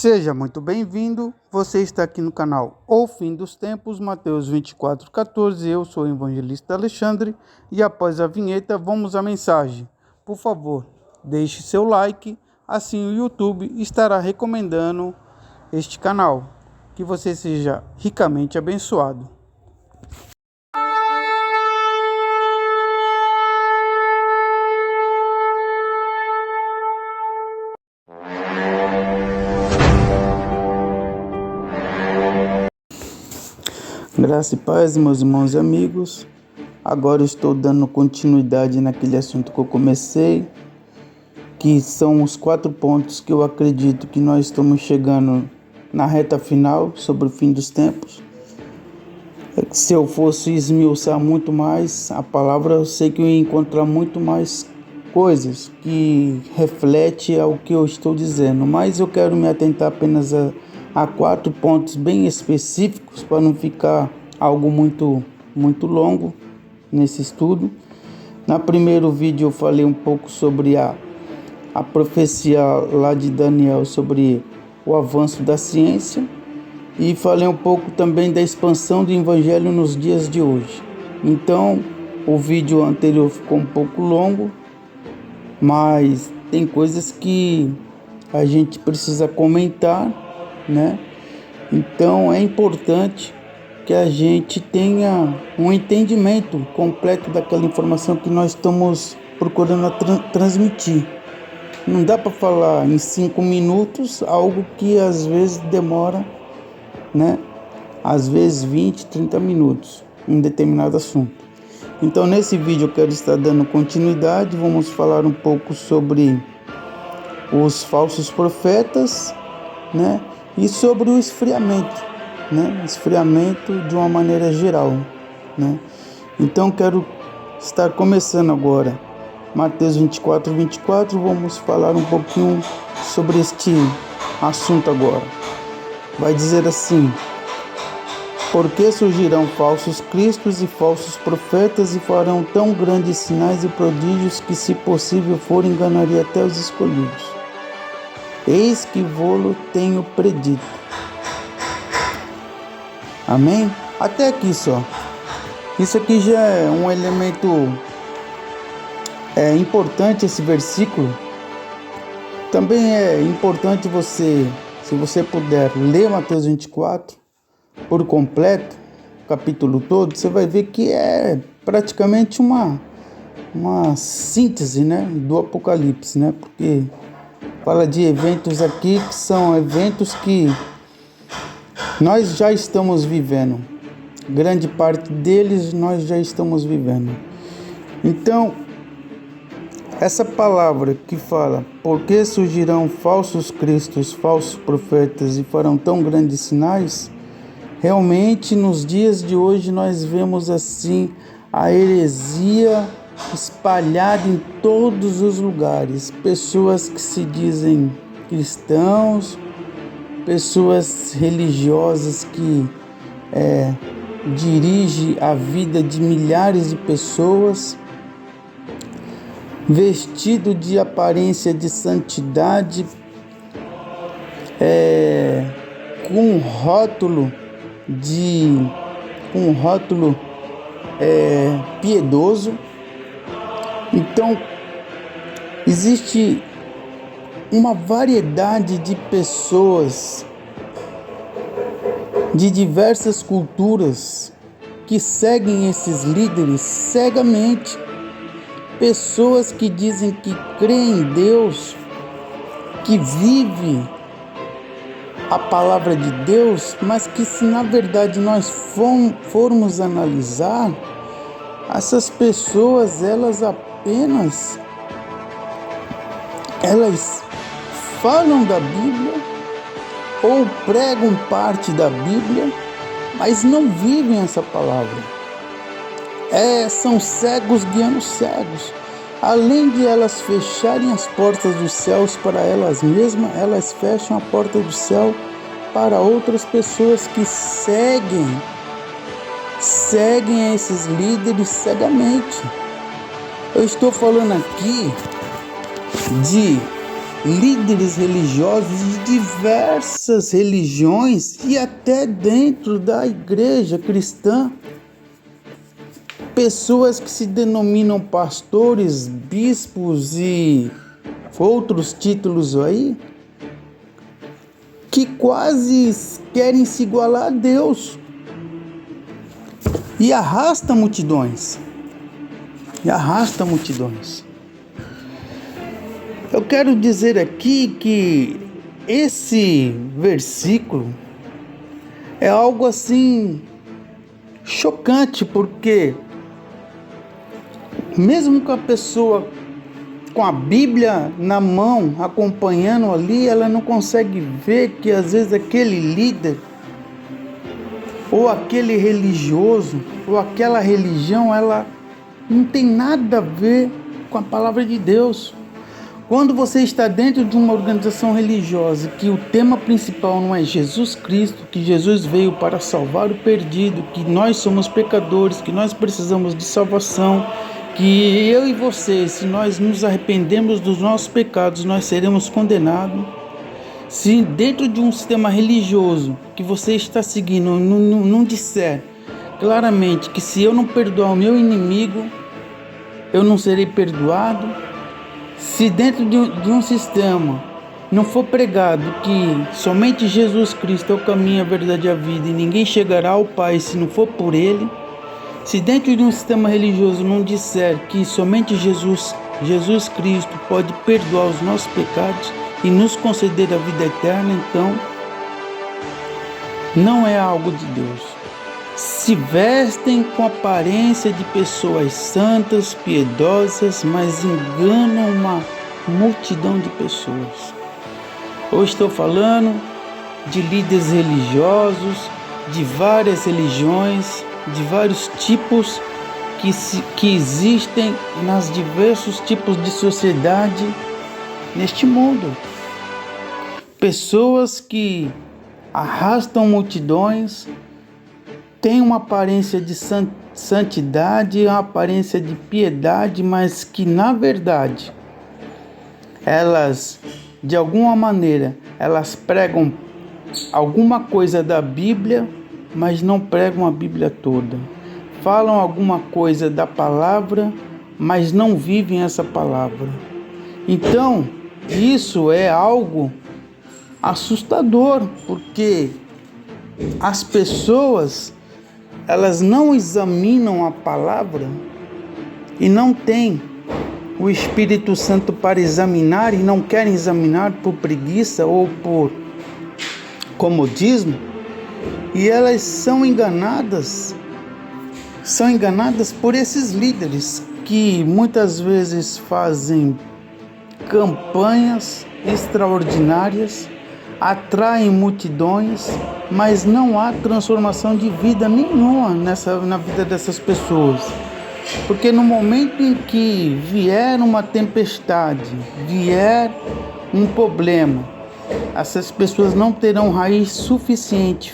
Seja muito bem-vindo, você está aqui no canal O Fim dos Tempos, Mateus 24:14, eu sou o evangelista Alexandre e após a vinheta vamos à mensagem. Por favor, deixe seu like, assim o YouTube estará recomendando este canal. Que você seja ricamente abençoado. Graça e paz, meus irmãos e amigos. Agora eu estou dando continuidade naquele assunto que eu comecei, que são os 4 pontos que eu acredito que nós estamos chegando na reta final sobre o fim dos tempos. Se eu fosse esmiuçar muito mais a palavra, eu sei que eu ia encontrar muito mais coisas que refletem ao que eu estou dizendo, mas eu quero me atentar apenas a 4 pontos bem específicos para não ficar algo muito longo nesse estudo. No primeiro vídeo eu falei um pouco sobre a profecia lá de Daniel sobre o avanço da ciência e falei um pouco também da expansão do evangelho nos dias de hoje. Então o vídeo anterior ficou um pouco longo, mas tem coisas que a gente precisa comentar, né? Então é importante que a gente tenha um entendimento completo daquela informação que nós estamos procurando transmitir. Não dá para falar em 5 minutos algo que às vezes demora, né? Às vezes 20, 30 minutos em determinado assunto. Então nesse vídeo eu quero estar dando continuidade, vamos falar um pouco sobre os falsos profetas, né? E sobre o esfriamento, né? Esfriamento de uma maneira geral, né? Então quero estar começando agora Mateus 24:24, vamos falar um pouquinho sobre este assunto agora. Vai dizer assim: porque surgirão falsos cristos e falsos profetas e farão tão grandes sinais e prodígios que, se possível for, enganaria até os escolhidos. Eis que vô-lo tenho predito. Amém? Até aqui só. Isso aqui já é um elemento importante, esse versículo. Também é importante você, se você puder, ler Mateus 24 por completo, o capítulo todo, você vai ver que é praticamente uma síntese, né, do Apocalipse, né? Porque fala de eventos aqui que são eventos que nós já estamos vivendo. Grande parte deles nós já estamos vivendo. Então, essa palavra que fala, porque surgirão falsos cristos, falsos profetas e farão tão grandes sinais, realmente nos dias de hoje nós vemos assim a heresia espalhada em todos os lugares. Pessoas que se dizem cristãos, pessoas religiosas que dirigem a vida de milhares de pessoas, vestido de aparência de santidade, com um rótulo piedoso. Então existe uma variedade de pessoas de diversas culturas que seguem esses líderes cegamente. Pessoas que dizem que creem em Deus, que vivem a palavra de Deus, mas que, se na verdade nós formos analisar, essas pessoas, elas falam da Bíblia ou pregam parte da Bíblia, mas não vivem essa palavra. São cegos guiando cegos. Além de elas fecharem as portas dos céus para elas mesmas, elas fecham a porta do céu para outras pessoas que seguem esses líderes cegamente. Eu estou falando aqui de líderes religiosos de diversas religiões e até dentro da igreja cristã, pessoas que se denominam pastores, bispos e outros títulos aí, que quase querem se igualar a Deus e arrasta multidões. Eu quero dizer aqui que esse versículo é algo assim chocante, porque mesmo com a pessoa com a Bíblia na mão, acompanhando ali, ela não consegue ver que às vezes aquele líder ou aquele religioso ou aquela religião, ela não tem nada a ver com a palavra de Deus. Quando você está dentro de uma organização religiosa que o tema principal não é Jesus Cristo, que Jesus veio para salvar o perdido, que nós somos pecadores, que nós precisamos de salvação, que eu e você, se nós nos arrependemos dos nossos pecados, nós seremos condenados. Se dentro de um sistema religioso que você está seguindo não disser claramente que se eu não perdoar o meu inimigo, eu não serei perdoado, se dentro de um sistema não for pregado que somente Jesus Cristo é o caminho, a verdade e a vida e ninguém chegará ao Pai se não for por Ele, se dentro de um sistema religioso não disser que somente Jesus Cristo pode perdoar os nossos pecados e nos conceder a vida eterna, então não é algo de Deus. Se vestem com aparência de pessoas santas, piedosas, mas enganam uma multidão de pessoas. Hoje estou falando de líderes religiosos, de várias religiões, de vários tipos que existem nas diversos tipos de sociedade neste mundo. Pessoas que arrastam multidões, têm uma aparência de santidade, uma aparência de piedade, mas que na verdade elas, de alguma maneira, elas pregam alguma coisa da Bíblia, mas não pregam a Bíblia toda. Falam alguma coisa da palavra, mas não vivem essa palavra. Então, isso é algo assustador, porque as pessoas, elas não examinam a palavra e não têm o Espírito Santo para examinar e não querem examinar por preguiça ou por comodismo, e elas são enganadas por esses líderes que muitas vezes fazem campanhas extraordinárias, atraem multidões, mas não há transformação de vida nenhuma na vida dessas pessoas. Porque no momento em que vier uma tempestade, vier um problema, essas pessoas não terão raiz suficiente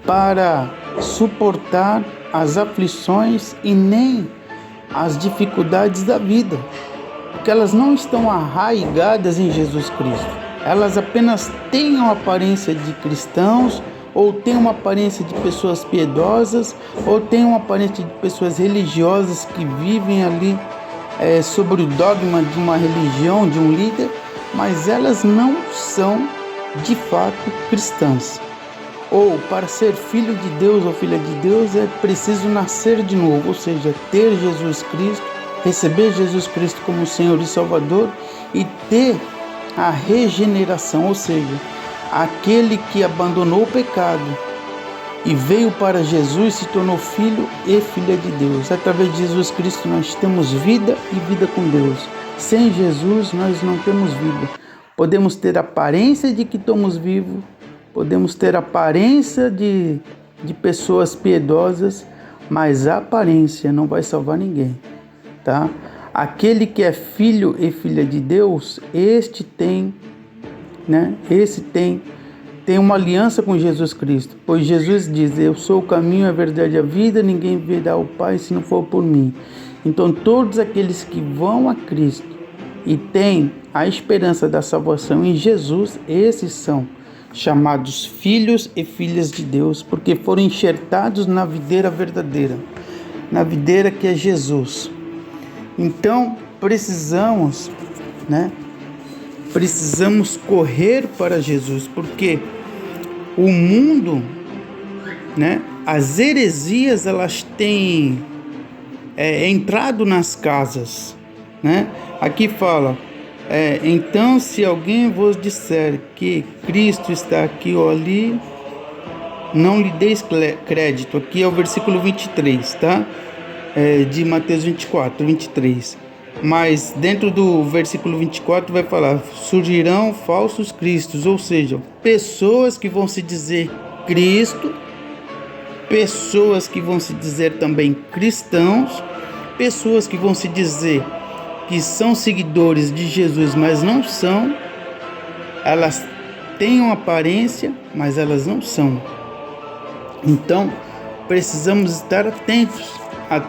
para suportar as aflições e nem as dificuldades da vida, porque elas não estão arraigadas em Jesus Cristo. Elas apenas têm uma aparência de cristãos, ou têm uma aparência de pessoas piedosas, ou têm uma aparência de pessoas religiosas que vivem ali sobre o dogma de uma religião, de um líder, mas elas não são de fato cristãs. Ou para ser filho de Deus ou filha de Deus é preciso nascer de novo, ou seja, ter Jesus Cristo, receber Jesus Cristo como Senhor e Salvador e ter a regeneração, ou seja, aquele que abandonou o pecado e veio para Jesus se tornou filho e filha de Deus. Através de Jesus Cristo nós temos vida e vida com Deus. Sem Jesus nós não temos vida. Podemos ter aparência de que estamos vivos, podemos ter aparência de pessoas piedosas, mas a aparência não vai salvar ninguém, tá? Aquele que é filho e filha de Deus, este tem uma aliança com Jesus Cristo, pois Jesus diz: eu sou o caminho, a verdade e a vida, ninguém verá o Pai se não for por mim. Então todos aqueles que vão a Cristo, e têm a esperança da salvação em Jesus, esses são chamados filhos e filhas de Deus, porque foram enxertados na videira verdadeira, na videira que é Jesus. Então, precisamos correr para Jesus, porque o mundo, as heresias, elas têm entrado nas casas, Aqui fala, então se alguém vos disser que Cristo está aqui ou ali, não lhe deis crédito. Aqui é o versículo 23, tá? De Mateus 24, 23. Mas dentro do versículo 24 vai falar, surgirão falsos cristos, ou seja, pessoas que vão se dizer Cristo, pessoas que vão se dizer também cristãos, pessoas que vão se dizer que são seguidores de Jesus, mas não são. Elas têm uma aparência, mas elas não são. Então, precisamos estar atentos a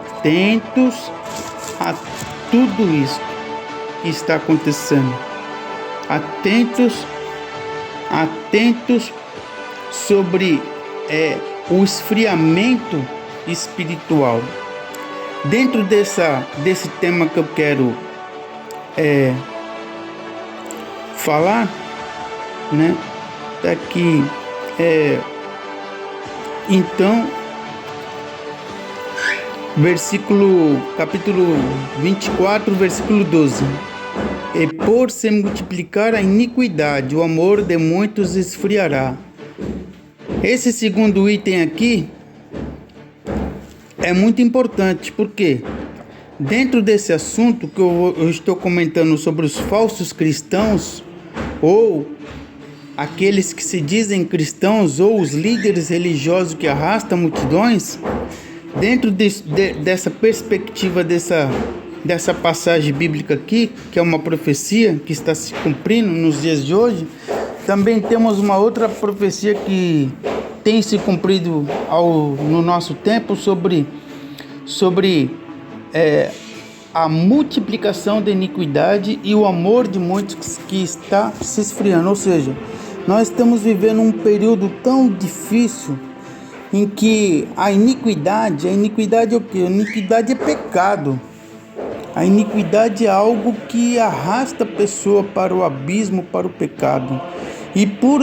tudo isso que está acontecendo. Atentos sobre o esfriamento espiritual. Dentro desse tema que eu quero falar, daqui, então, capítulo 24, versículo 12. E por se multiplicar a iniquidade, o amor de muitos esfriará. Esse segundo item aqui é muito importante, porque dentro desse assunto que eu estou comentando sobre os falsos cristãos, ou aqueles que se dizem cristãos, ou os líderes religiosos que arrastam multidões, dentro dessa perspectiva dessa passagem bíblica aqui, que é uma profecia que está se cumprindo nos dias de hoje, também temos uma outra profecia que tem se cumprido no nosso tempo sobre a multiplicação da iniquidade e o amor de muitos que está se esfriando. Ou seja, nós estamos vivendo um período tão difícil em que a iniquidade é o quê? A iniquidade é pecado. A iniquidade é algo que arrasta a pessoa para o abismo, para o pecado. E por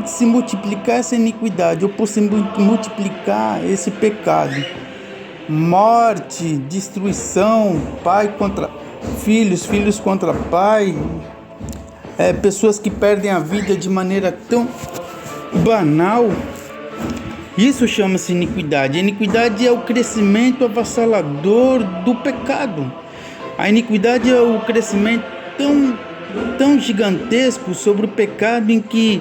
se multiplicar essa iniquidade, ou por se multiplicar esse pecado, morte, destruição, pai contra filhos, filhos contra pai, pessoas que perdem a vida de maneira tão banal, isso chama-se iniquidade. A iniquidade é o crescimento avassalador do pecado. A iniquidade é o crescimento tão gigantesco sobre o pecado, em que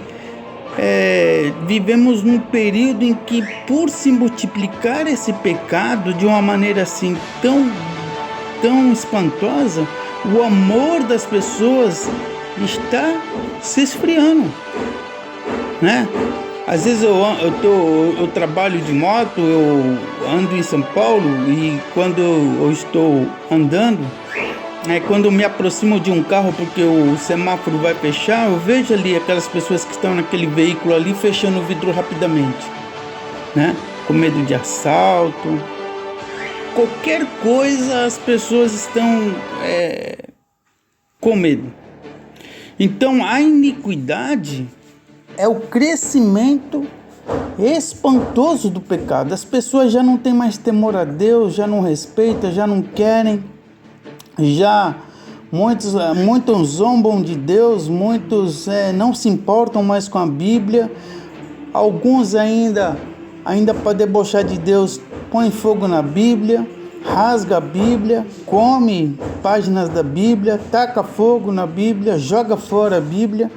vivemos num período em que, por se multiplicar esse pecado de uma maneira assim tão espantosa, o amor das pessoas está se esfriando, Às vezes eu trabalho de moto, eu ando em São Paulo, e quando eu estou andando, quando eu me aproximo de um carro porque o semáforo vai fechar, eu vejo ali aquelas pessoas que estão naquele veículo ali fechando o vidro rapidamente, com medo de assalto. Qualquer coisa, as pessoas estão com medo. Então a iniquidade é o crescimento espantoso do pecado. As pessoas já não têm mais temor a Deus, já não respeitam, já não querem. Muitos zombam de Deus, muitos não se importam mais com a Bíblia. Alguns ainda para debochar de Deus, põe fogo na Bíblia, rasga a Bíblia, come páginas da Bíblia, taca fogo na Bíblia, joga fora a Bíblia.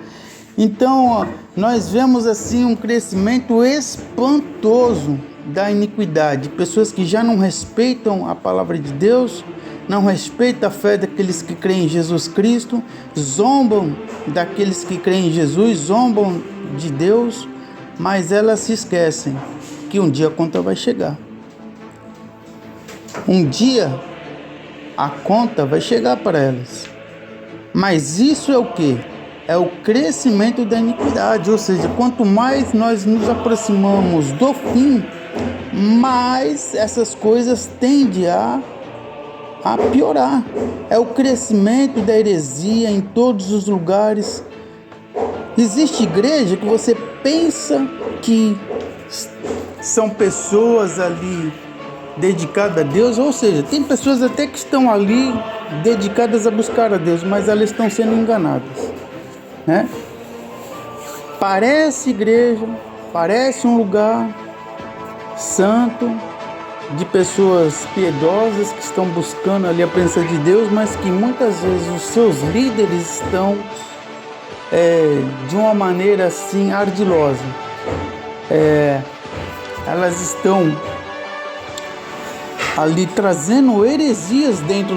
Então, nós vemos assim um crescimento espantoso da iniquidade. Pessoas que já não respeitam a palavra de Deus, não respeitam a fé daqueles que creem em Jesus Cristo, zombam daqueles que creem em Jesus, zombam de Deus, mas elas se esquecem que um dia a conta vai chegar. Um dia a conta vai chegar para elas. Mas isso é o quê? É o crescimento da iniquidade, ou seja, quanto mais nós nos aproximamos do fim, mais essas coisas tendem a piorar. É o crescimento da heresia em todos os lugares. Existe igreja que você pensa que são pessoas ali dedicadas a Deus, ou seja, tem pessoas até que estão ali dedicadas a buscar a Deus, mas elas estão sendo enganadas, né? Parece igreja, parece um lugar santo, de pessoas piedosas que estão buscando ali a presença de Deus, mas que muitas vezes os seus líderes estão de uma maneira assim ardilosa. Elas estão ali trazendo heresias dentro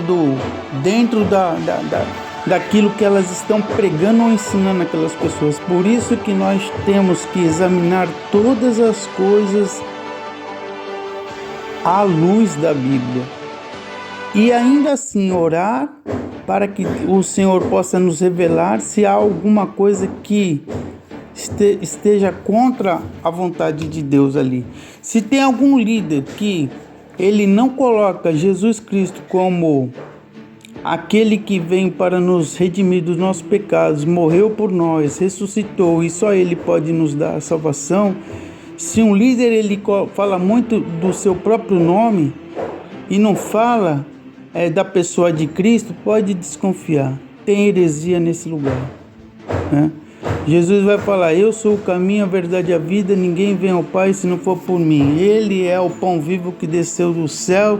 daquilo que elas estão pregando ou ensinando aquelas pessoas. Por isso que nós temos que examinar todas as coisas à luz da Bíblia e ainda assim orar para que o Senhor possa nos revelar se há alguma coisa que esteja contra a vontade de Deus ali. Se tem algum líder que ele não coloca Jesus Cristo como aquele que vem para nos redimir dos nossos pecados, morreu por nós, ressuscitou e só ele pode nos dar a salvação. Se um líder ele fala muito do seu próprio nome e não fala da pessoa de Cristo, pode desconfiar. Tem heresia nesse lugar, né? Jesus vai falar: eu sou o caminho, a verdade e a vida, ninguém vem ao Pai se não for por mim. Ele é o pão vivo que desceu do céu,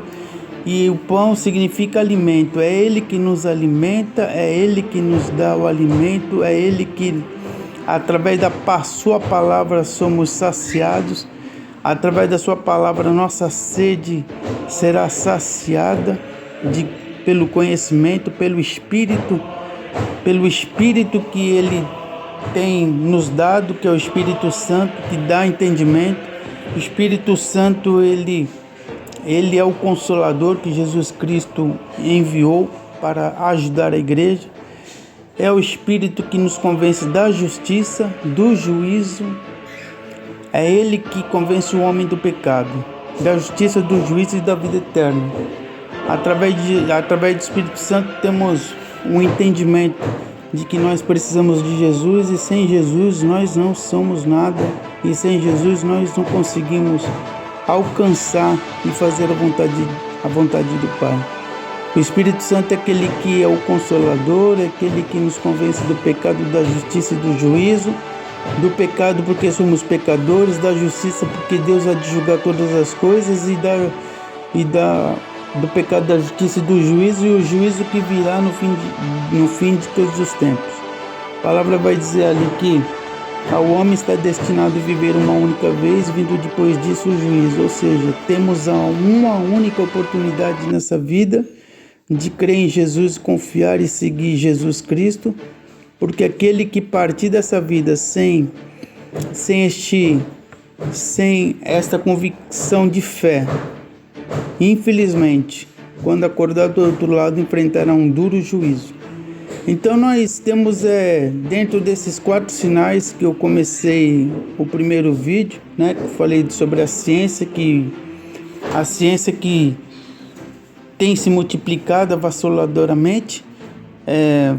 e o pão significa alimento. É Ele que nos alimenta, é Ele que nos dá o alimento, é Ele que, através da sua palavra, somos saciados. Através da sua palavra, nossa sede será saciada pelo conhecimento, pelo Espírito que Ele tem nos dado, que é o Espírito Santo, que dá entendimento. O Espírito Santo, ele é o Consolador que Jesus Cristo enviou para ajudar a igreja. É o Espírito que nos convence da justiça, do juízo. É Ele que convence o homem do pecado, da justiça, do juízo e da vida eterna. Através do Espírito Santo temos um entendimento de que nós precisamos de Jesus, e sem Jesus nós não somos nada, e sem Jesus nós não conseguimos alcançar e fazer a vontade do Pai. O Espírito Santo é aquele que é o Consolador, é aquele que nos convence do pecado, da justiça e do juízo. Do pecado porque somos pecadores, da justiça porque Deus há de julgar todas as coisas, do pecado, da justiça e do juízo, e o juízo que virá no fim de todos os tempos. A palavra vai dizer ali que o homem está destinado a viver uma única vez, vindo depois disso o juízo. Ou seja, temos uma única oportunidade nessa vida de crer em Jesus, confiar e seguir Jesus Cristo, porque aquele que partir dessa vida sem esta convicção de fé, infelizmente, quando acordar do outro lado, enfrentará um duro juízo. Então nós temos dentro desses 4 sinais que eu comecei o primeiro vídeo, né, que eu falei sobre a ciência que tem se multiplicado avassaladoramente.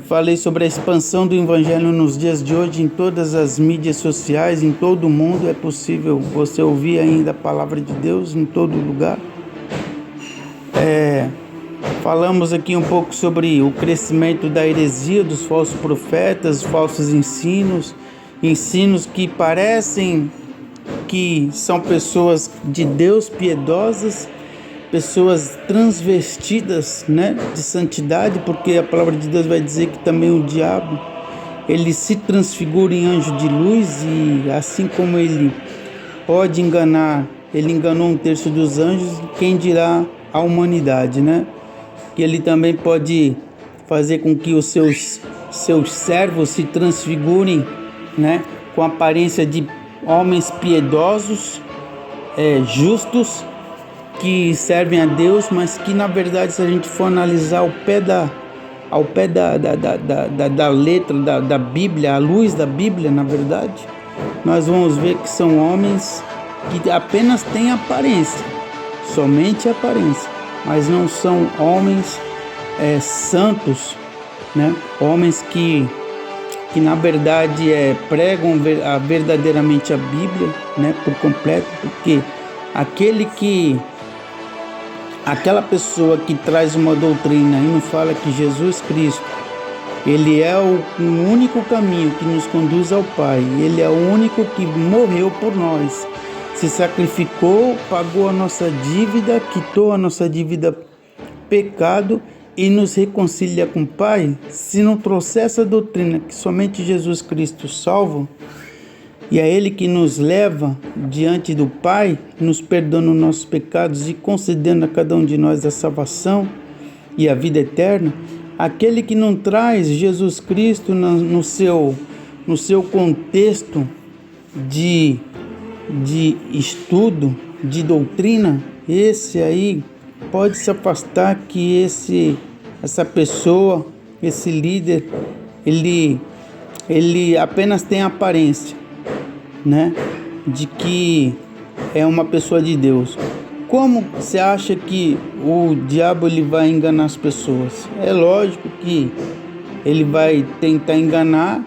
Falei sobre a expansão do Evangelho nos dias de hoje em todas as mídias sociais, em todo o mundo. É possível você ouvir ainda a palavra de Deus em todo lugar. Falamos aqui um pouco sobre o crescimento da heresia, dos falsos profetas, falsos ensinos que parecem que são pessoas de Deus piedosas, pessoas transvestidas, né, de santidade, porque a palavra de Deus vai dizer que também o diabo, ele se transfigura em anjo de luz, e assim como ele pode enganar, ele enganou 1/3 dos anjos, quem dirá a humanidade, né? Que ele também pode fazer com que os seus servos se transfigurem, né, com a aparência de homens piedosos, justos, que servem a Deus, mas que na verdade, se a gente for analisar ao pé da letra da Bíblia, à luz da Bíblia, na verdade, nós vamos ver que são homens que apenas têm aparência, somente aparência, mas não são homens santos, né? Homens que na verdade pregam verdadeiramente a Bíblia, né, por completo, porque aquela pessoa que traz uma doutrina e não fala que Jesus Cristo, ele é o único caminho que nos conduz ao Pai, ele é o único que morreu por nós, se sacrificou, pagou a nossa dívida, quitou a nossa dívida pecado e nos reconcilia com o Pai. Se não trouxer essa doutrina que somente Jesus Cristo salva, e é Ele que nos leva diante do Pai, nos perdoando os nossos pecados e concedendo a cada um de nós a salvação e a vida eterna, aquele que não traz Jesus Cristo no seu contexto de estudo, de doutrina, esse aí pode se afastar, que essa pessoa, esse líder, ele apenas tem aparência, né, de que é uma pessoa de Deus. Como você acha que o diabo ele vai enganar as pessoas? É lógico que ele vai tentar enganar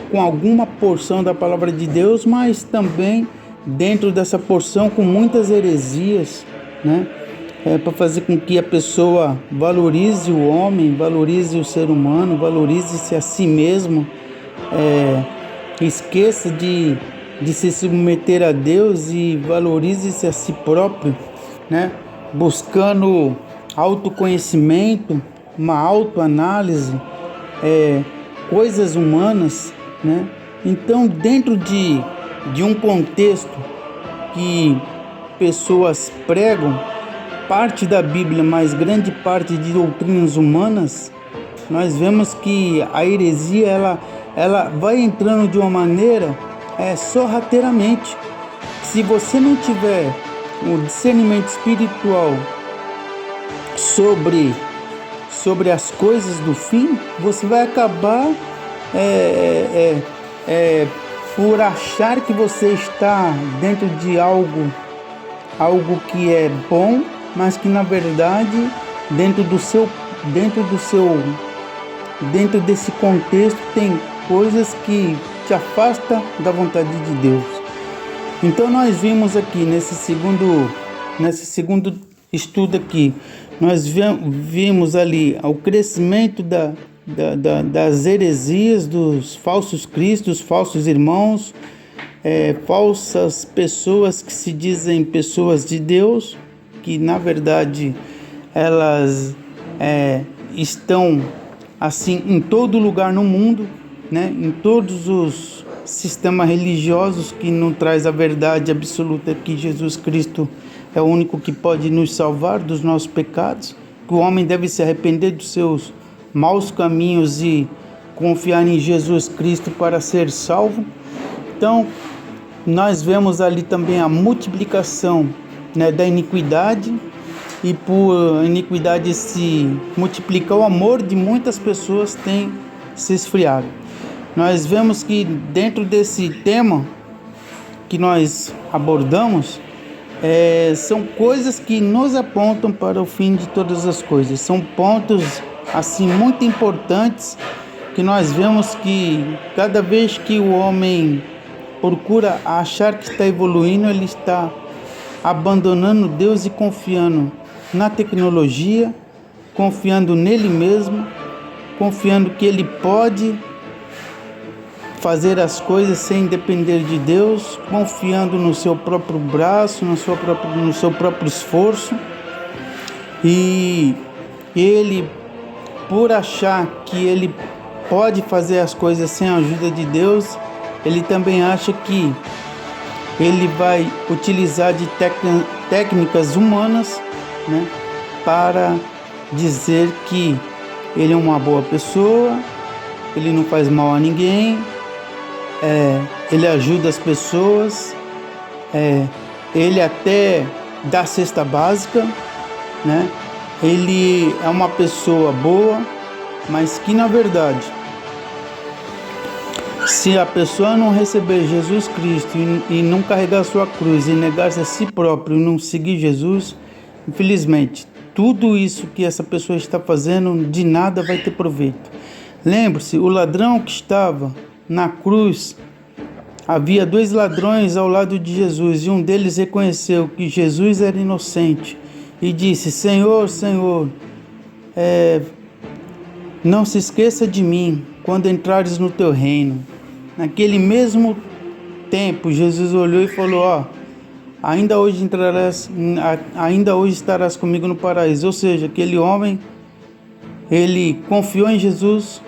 com alguma porção da palavra de Deus, mas também dentro dessa porção com muitas heresias, né? Para fazer com que a pessoa valorize o homem, valorize o ser humano, valorize-se a si mesmo, esqueça de se submeter a Deus e valorize-se a si próprio, né? Buscando autoconhecimento, uma autoanálise, coisas humanas, né? Então, dentro de um contexto que pessoas pregam parte da Bíblia, mas grande parte de doutrinas humanas, nós vemos que a heresia ela vai entrando de uma maneira sorrateiramente. Se você não tiver um discernimento espiritual sobre as coisas do fim, você vai acabar por achar que você está dentro de algo que é bom, mas que na verdade dentro desse contexto tem coisas que te afastam da vontade de Deus. Então nós vimos aqui nesse segundo estudo aqui, nós vimos ali o crescimento das heresias, dos falsos cristos, falsos irmãos, falsas pessoas que se dizem pessoas de Deus, que na verdade elas estão assim em todo lugar no mundo, né? Em todos os sistemas religiosos que não traz a verdade absoluta que Jesus Cristo é o único que pode nos salvar dos nossos pecados, que o homem deve se arrepender dos seus maus caminhos e confiar em Jesus Cristo para ser salvo. Então, nós vemos ali também a multiplicação, né, da iniquidade, e por iniquidade se multiplicar, o amor de muitas pessoas tem se esfriado. Nós vemos que dentro desse tema que nós abordamos, são coisas que nos apontam para o fim de todas as coisas. São pontos assim muito importantes que nós vemos que cada vez que o homem procura achar que está evoluindo, ele está abandonando Deus e confiando na tecnologia, confiando nele mesmo, confiando que ele pode fazer as coisas sem depender de Deus, confiando no seu próprio braço, no seu próprio esforço. E ele, por achar que ele pode fazer as coisas sem a ajuda de Deus, ele também acha que ele vai utilizar de técnicas humanas, né, para dizer que ele é uma boa pessoa, ele não faz mal a ninguém, ele ajuda as pessoas, ele até dá cesta básica, né? Ele é uma pessoa boa, mas que na verdade, se a pessoa não receber Jesus Cristo e não carregar sua cruz e negar-se a si próprio e não seguir Jesus, infelizmente, tudo isso que essa pessoa está fazendo de nada vai ter proveito. Lembre-se, o ladrão que estava na cruz, havia 2 ladrões ao lado de Jesus e um deles reconheceu que Jesus era inocente e disse: Senhor, Senhor, não se esqueça de mim quando entrares no teu reino. Naquele mesmo tempo, Jesus olhou e falou: ainda hoje estarás comigo no paraíso. Ou seja, aquele homem, ele confiou em Jesus,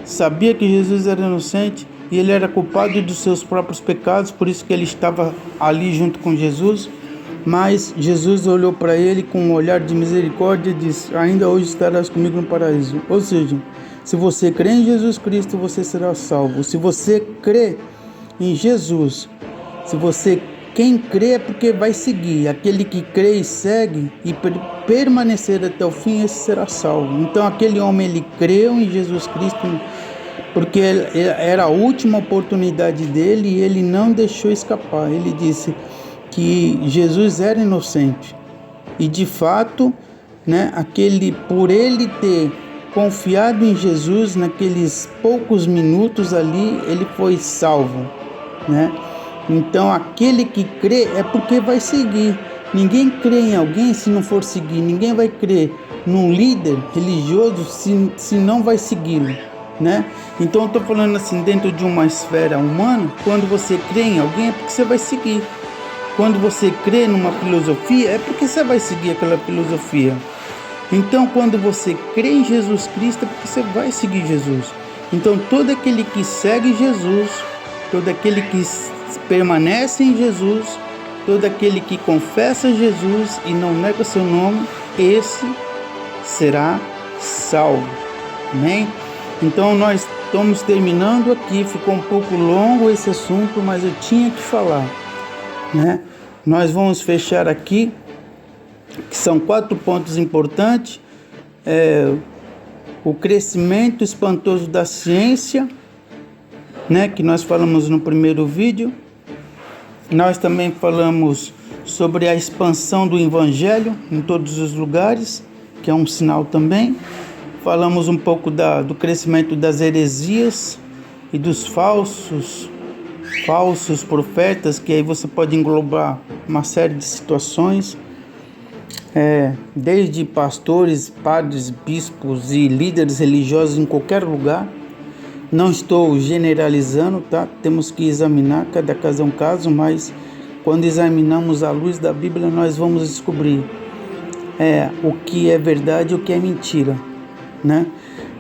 sabia que Jesus era inocente e ele era culpado dos seus próprios pecados, por isso que ele estava ali junto com Jesus. Mas Jesus olhou para ele com um olhar de misericórdia e disse: ainda hoje estarás comigo no paraíso. Ou seja, se você crê em Jesus Cristo, você será salvo. Se você crê em Jesus, quem crê é porque vai seguir. Aquele que crê e segue e permanecer até o fim, esse será salvo. Então aquele homem, ele creu em Jesus Cristo porque era a última oportunidade dele e ele não deixou escapar. Ele disse que Jesus era inocente e de fato, por ele ter confiado em Jesus, naqueles poucos minutos ali, ele foi salvo, Então aquele que crê é porque vai seguir. Ninguém crê em alguém se não for seguir. Ninguém vai crer num líder religioso se não vai segui-lo, Então eu estou falando assim, dentro de uma esfera humana, quando você crê em alguém é porque você vai seguir. Quando você crê numa filosofia é porque você vai seguir aquela filosofia. Então quando você crê em Jesus Cristo é porque você vai seguir Jesus. Então todo aquele que segue Jesus, todo aquele que permanece em Jesus, todo aquele que confessa Jesus e não nega seu nome, esse será salvo. Amém? Então nós estamos terminando aqui, ficou um pouco longo esse assunto, mas eu tinha que falar, Nós vamos fechar aqui, que são 4 pontos importantes: o crescimento espantoso da ciência, que nós falamos no primeiro vídeo. Nós também falamos sobre a expansão do evangelho em todos os lugares, que é um sinal também. Falamos um pouco do crescimento das heresias e dos falsos profetas, que aí você pode englobar uma série de situações, desde pastores, padres, bispos e líderes religiosos em qualquer lugar. Não estou generalizando, Temos que examinar, cada caso é um caso, mas quando examinamos à luz da Bíblia, nós vamos descobrir o que é verdade e o que é mentira,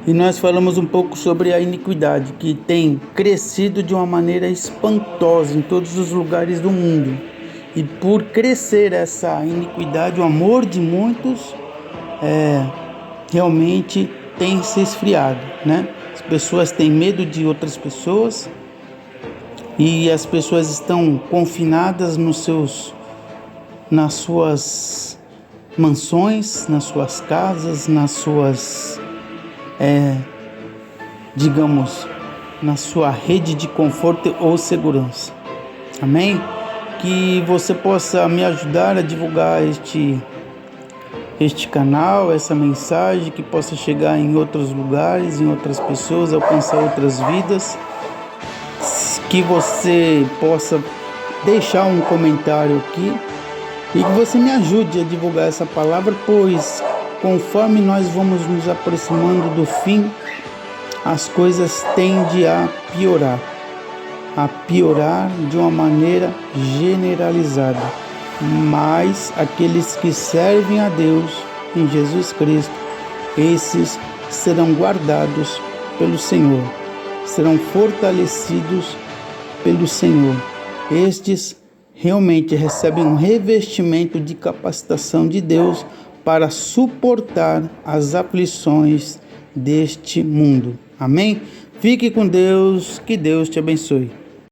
E nós falamos um pouco sobre a iniquidade, que tem crescido de uma maneira espantosa em todos os lugares do mundo. E por crescer essa iniquidade, o amor de muitos realmente tem se esfriado, As pessoas têm medo de outras pessoas e as pessoas estão confinadas nas suas mansões, nas suas casas, nas suas na sua rede de conforto ou segurança. Amém? Que você possa me ajudar a divulgar este canal, essa mensagem, que possa chegar em outros lugares, em outras pessoas, alcançar outras vidas. Que você possa deixar um comentário aqui e que você me ajude a divulgar essa palavra, pois conforme nós vamos nos aproximando do fim, as coisas tendem a piorar de uma maneira generalizada. Mas aqueles que servem a Deus em Jesus Cristo, esses serão guardados pelo Senhor, serão fortalecidos pelo Senhor. Estes realmente recebem um revestimento de capacitação de Deus para suportar as aflições deste mundo. Amém? Fique com Deus, que Deus te abençoe.